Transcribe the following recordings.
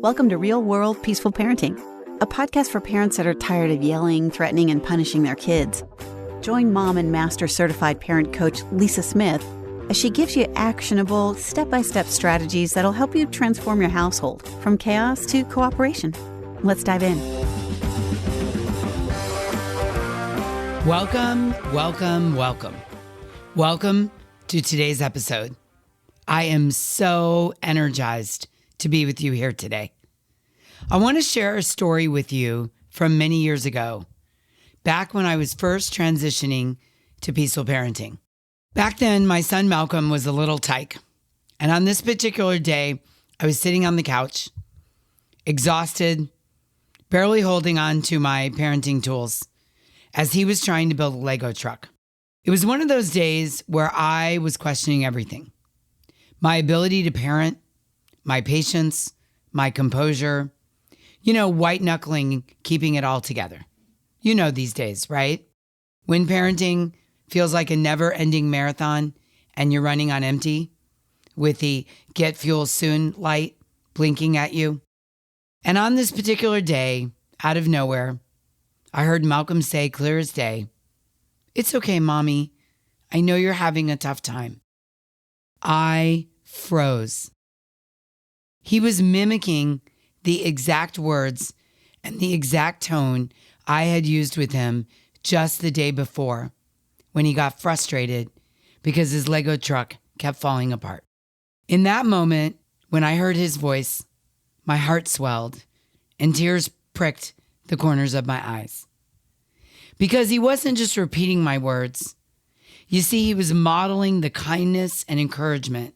Welcome to Real World Peaceful Parenting, a podcast for parents that are tired of yelling, threatening, and punishing their kids. Join mom and master certified parent coach Lisa Smith as she gives you actionable, step-by-step strategies that'll help you transform your household from chaos to cooperation. Let's dive in. Welcome to today's episode. I am so energized to be with you here today. I want to share a story with you from many years ago, back when I was first transitioning to peaceful parenting. Back then, my son Malcolm was a little tyke, and on this particular day, I was sitting on the couch, exhausted, barely holding on to my parenting tools, as he was trying to build a Lego truck. It was one of those days where I was questioning everything. My ability to parent, my patience, my composure, white knuckling, keeping it all together. You know these days, right? When parenting feels like a never ending marathon and you're running on empty with the get fuel soon light blinking at you. And on this particular day, out of nowhere, I heard Malcolm say clear as day, "It's okay, Mommy. I know you're having a tough time." I froze. He was mimicking the exact words and the exact tone I had used with him just the day before when he got frustrated because his Lego truck kept falling apart. In that moment, when I heard his voice, my heart swelled and tears pricked the corners of my eyes. Because he wasn't just repeating my words. You see, he was modeling the kindness and encouragement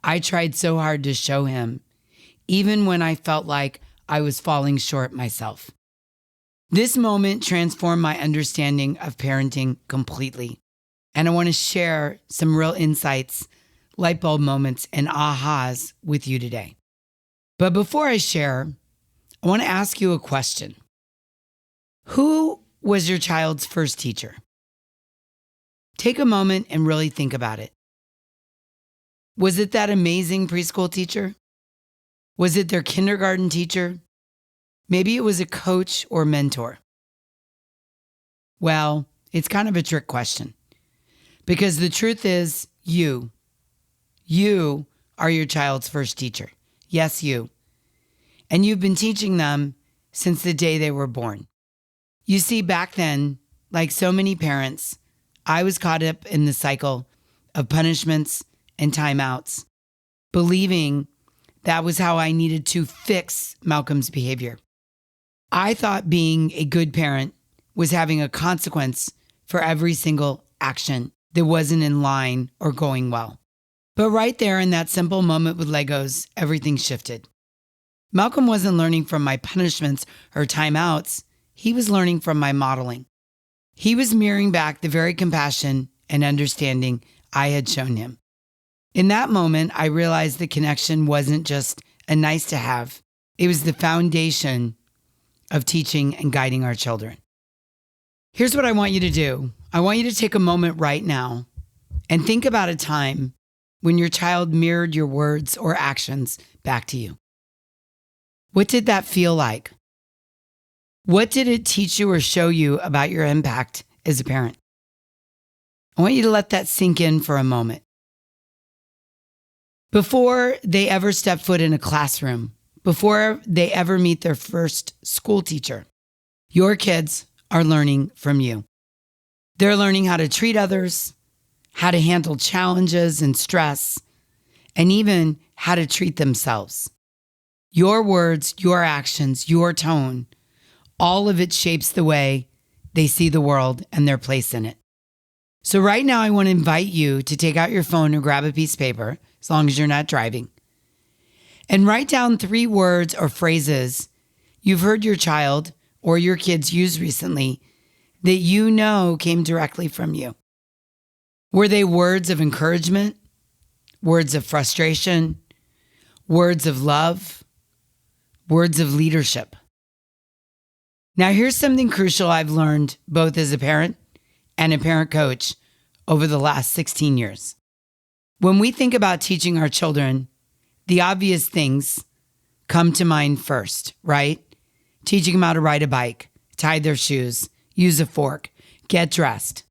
I tried so hard to show him, even when I felt like I was falling short myself. This moment transformed my understanding of parenting completely. And I want to share some real insights, light bulb moments, and ahas with you today. But before I share, I want to ask you a question. Who was your child's first teacher? Take a moment and really think about it. Was it that amazing preschool teacher? Was it their kindergarten teacher? Maybe it was a coach or mentor. Well, it's kind of a trick question because the truth is you are your child's first teacher. Yes, you. And you've been teaching them since the day they were born. You see, back then, like so many parents, I was caught up in the cycle of punishments and timeouts, believing that was how I needed to fix Malcolm's behavior. I thought being a good parent was having a consequence for every single action that wasn't in line or going well. But right there in that simple moment with Legos, everything shifted. Malcolm wasn't learning from my punishments or timeouts. He was learning from my modeling. He was mirroring back the very compassion and understanding I had shown him. In that moment, I realized the connection wasn't just a nice to have. It was the foundation of teaching and guiding our children. Here's what I want you to do. I want you to take a moment right now and think about a time when your child mirrored your words or actions back to you. What did that feel like? What did it teach you or show you about your impact as a parent? I want you to let that sink in for a moment. Before they ever step foot in a classroom, before they ever meet their first school teacher, your kids are learning from you. They're learning how to treat others, how to handle challenges and stress, and even how to treat themselves. Your words, your actions, your tone, all of it shapes the way they see the world and their place in it. So right now, I want to invite you to take out your phone or grab a piece of paper, as long as you're not driving, and write down 3 words or phrases you've heard your child or your kids use recently that you know came directly from you. Were they words of encouragement, words of frustration, words of love, words of leadership? Now, here's something crucial I've learned both as a parent and a parent coach over the last 16 years. When we think about teaching our children, the obvious things come to mind first, right? Teaching them how to ride a bike, tie their shoes, use a fork, get dressed.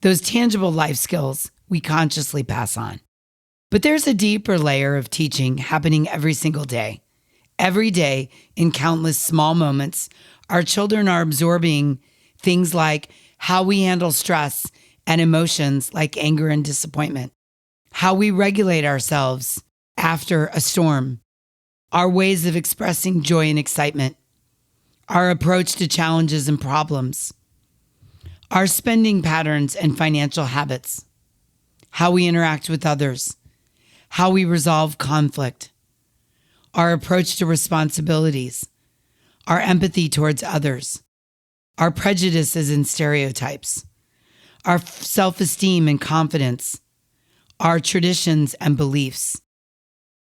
Those tangible life skills we consciously pass on. But there's a deeper layer of teaching happening every single day. Every day, in countless small moments, our children are absorbing things like how we handle stress and emotions like anger and disappointment, how we regulate ourselves after a storm, our ways of expressing joy and excitement, our approach to challenges and problems, our spending patterns and financial habits, how we interact with others, how we resolve conflict, our approach to responsibilities, our empathy towards others, our prejudices and stereotypes, our self-esteem and confidence, our traditions and beliefs.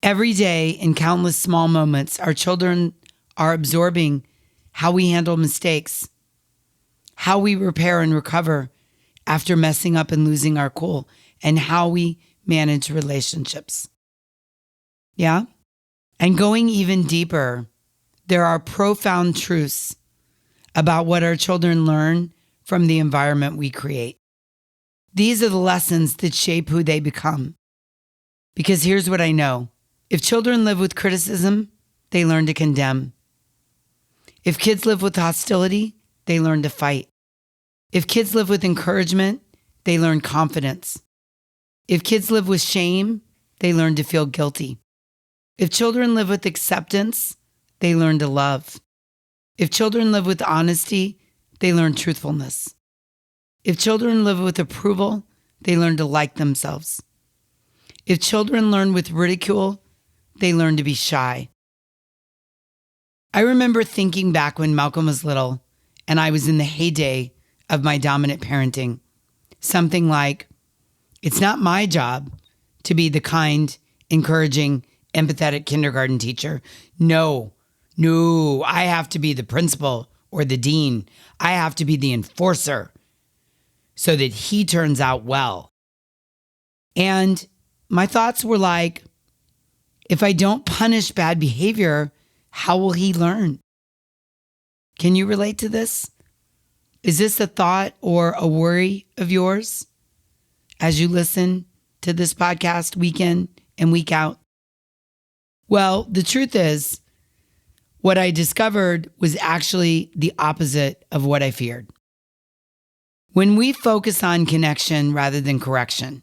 Every day, in countless small moments, our children are absorbing how we handle mistakes, how we repair and recover after messing up and losing our cool, and how we manage relationships. Yeah? And going even deeper, there are profound truths about what our children learn from the environment we create. These are the lessons that shape who they become. Because here's what I know. If children live with criticism, they learn to condemn. If kids live with hostility, they learn to fight. If kids live with encouragement, they learn confidence. If kids live with shame, they learn to feel guilty. If children live with acceptance, they learn to love. If children live with honesty, they learn truthfulness. If children live with approval, they learn to like themselves. If children learn with ridicule, they learn to be shy. I remember thinking back when Malcolm was little and I was in the heyday of my dominant parenting. Something like, it's not my job to be the kind, encouraging, empathetic kindergarten teacher. No, I have to be the principal or the dean. I have to be the enforcer so that he turns out well. And my thoughts were like, if I don't punish bad behavior, how will he learn? Can you relate to this? Is this a thought or a worry of yours as you listen to this podcast week in and week out? Well, the truth is, what I discovered was actually the opposite of what I feared. When we focus on connection rather than correction,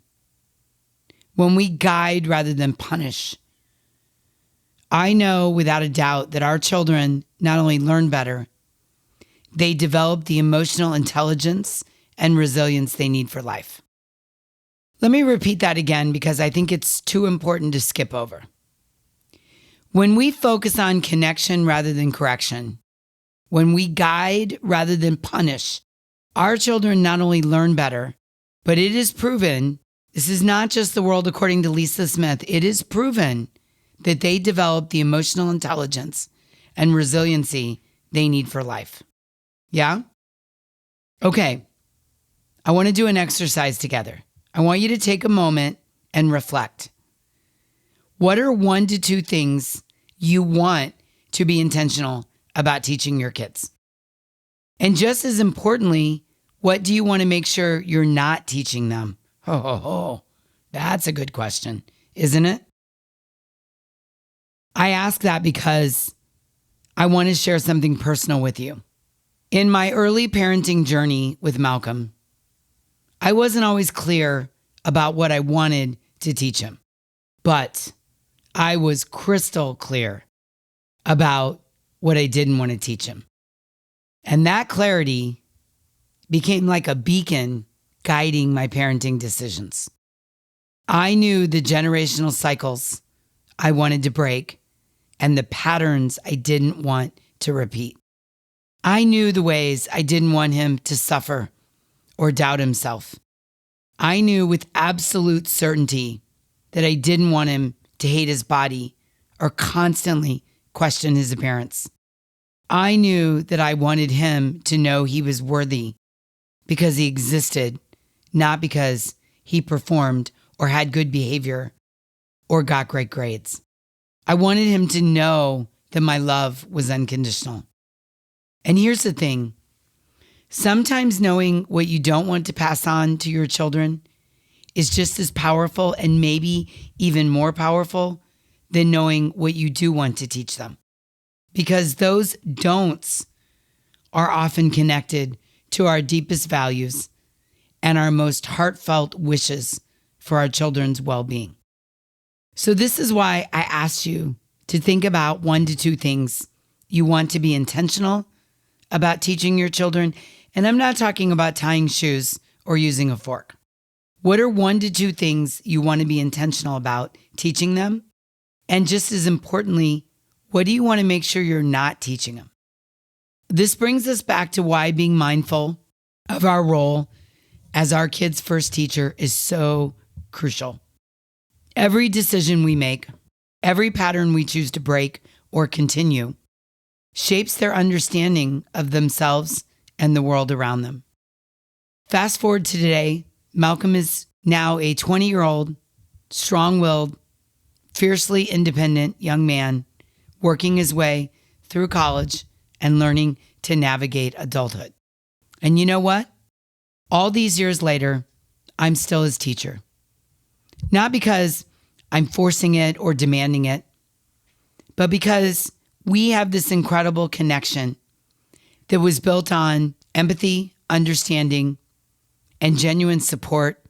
when we guide rather than punish, I know without a doubt that our children not only learn better, they develop the emotional intelligence and resilience they need for life. Let me repeat that again because I think it's too important to skip over. When we focus on connection rather than correction, when we guide rather than punish, our children not only learn better, but it is proven, this is not just the world according to Lisa Smith, it is proven that they develop the emotional intelligence and resiliency they need for life. Yeah? Okay. I want to do an exercise together. I want you to take a moment and reflect. What are 1 to 2 things you want to be intentional about teaching your kids? And just as importantly, what do you want to make sure you're not teaching them? That's a good question, isn't it? I ask that because I want to share something personal with you. In my early parenting journey with Malcolm, I wasn't always clear about what I wanted to teach him, but I was crystal clear about what I didn't want to teach him. And that clarity became like a beacon guiding my parenting decisions. I knew the generational cycles I wanted to break and the patterns I didn't want to repeat. I knew the ways I didn't want him to suffer or doubt himself. I knew with absolute certainty that I didn't want him to hate his body or constantly question his appearance. I knew that I wanted him to know he was worthy because he existed, not because he performed or had good behavior or got great grades. I wanted him to know that my love was unconditional. And here's the thing. Sometimes knowing what you don't want to pass on to your children is just as powerful and maybe even more powerful than knowing what you do want to teach them. Because those don'ts are often connected to our deepest values and our most heartfelt wishes for our children's well-being. So this is why I asked you to think about 1 to 2 things you want to be intentional about teaching your children. And I'm not talking about tying shoes or using a fork. What are 1 to 2 things you want to be intentional about teaching them? And just as importantly, what do you want to make sure you're not teaching them? This brings us back to why being mindful of our role as our kids' first teacher is so crucial. Every decision we make, every pattern we choose to break or continue, shapes their understanding of themselves and the world around them. Fast forward to today, Malcolm is now a 20-year-old, strong-willed, fiercely independent young man working his way through college and learning to navigate adulthood. And you know what? All these years later, I'm still his teacher. Not because I'm forcing it or demanding it, but because we have this incredible connection that was built on empathy, understanding, and genuine support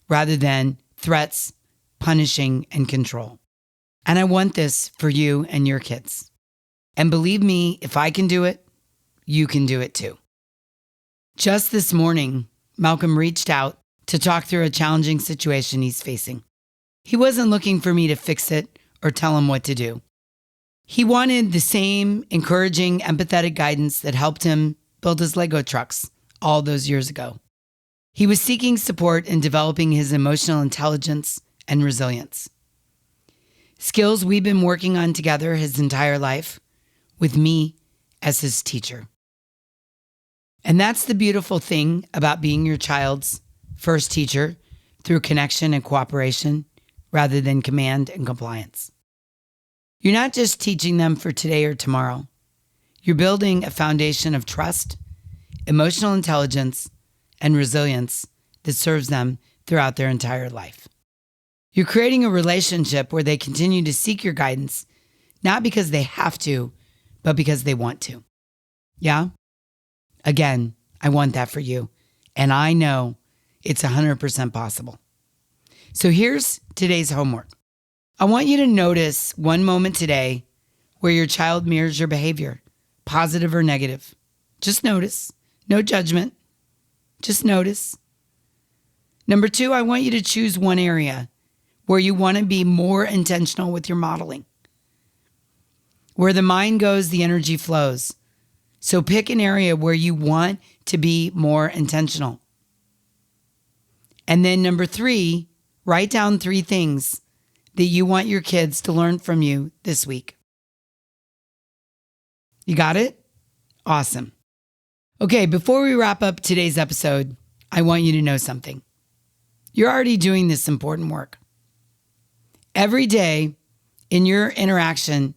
rather than threats, punishing, and control. And I want this for you and your kids. And believe me, if I can do it, you can do it too. Just this morning, Malcolm reached out to talk through a challenging situation he's facing. He wasn't looking for me to fix it or tell him what to do. He wanted the same encouraging, empathetic guidance that helped him build his Lego trucks all those years ago. He was seeking support in developing his emotional intelligence and resilience. Skills we've been working on together his entire life, with me as his teacher. And that's the beautiful thing about being your child's first teacher through connection and cooperation rather than command and compliance. You're not just teaching them for today or tomorrow. You're building a foundation of trust, emotional intelligence, and resilience that serves them throughout their entire life. You're creating a relationship where they continue to seek your guidance, not because they have to, but because they want to. Yeah? Again, I want that for you. And I know it's 100% possible. So here's today's homework. I want you to notice one moment today where your child mirrors your behavior, positive or negative. Just notice. No judgment. Just notice. Number 2, I want you to choose one area where you want to be more intentional with your modeling. Where the mind goes, the energy flows. So pick an area where you want to be more intentional. And then number 3, write down 3 things that you want your kids to learn from you this week. You got it? Awesome. Okay, before we wrap up today's episode, I want you to know something. You're already doing this important work. Every day in your interaction,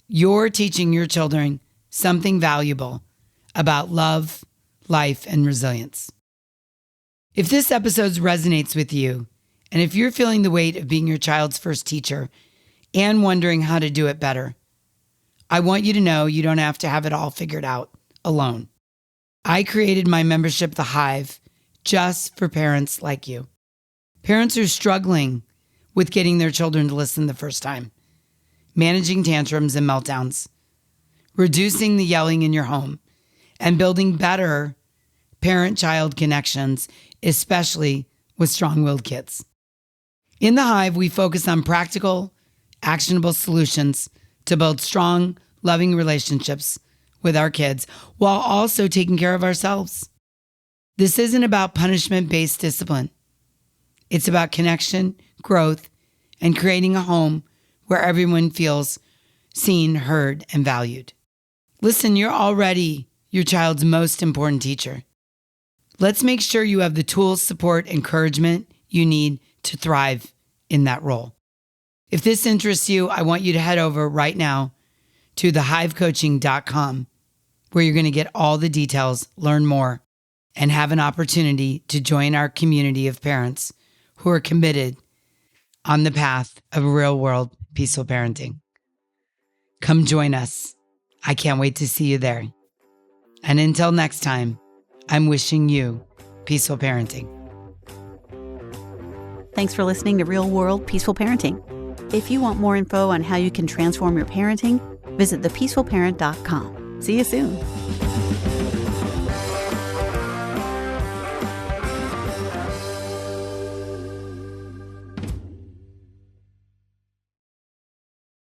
you're teaching your children something valuable about love, life, and resilience. If this episode resonates with you, and if you're feeling the weight of being your child's first teacher and wondering how to do it better, I want you to know you don't have to have it all figured out alone. I created my membership, The Hive, just for parents like you. Parents are struggling with getting their children to listen the first time, managing tantrums and meltdowns, reducing the yelling in your home, and building better parent-child connections, especially with strong-willed kids. In The Hive, we focus on practical, actionable solutions to build strong, loving relationships with our kids while also taking care of ourselves. This isn't about punishment-based discipline. It's about connection, growth, and creating a home where everyone feels seen, heard, and valued. Listen, you're already your child's most important teacher. Let's make sure you have the tools, support, encouragement you need to thrive in that role. If this interests you, I want you to head over right now to thehivecoaching.com, where you're going to get all the details, learn more, and have an opportunity to join our community of parents who are committed on the path of real-world peaceful parenting. Come join us. I can't wait to see you there. And until next time, I'm wishing you peaceful parenting. Thanks for listening to Real World Peaceful Parenting. If you want more info on how you can transform your parenting, visit thepeacefulparent.com. See you soon.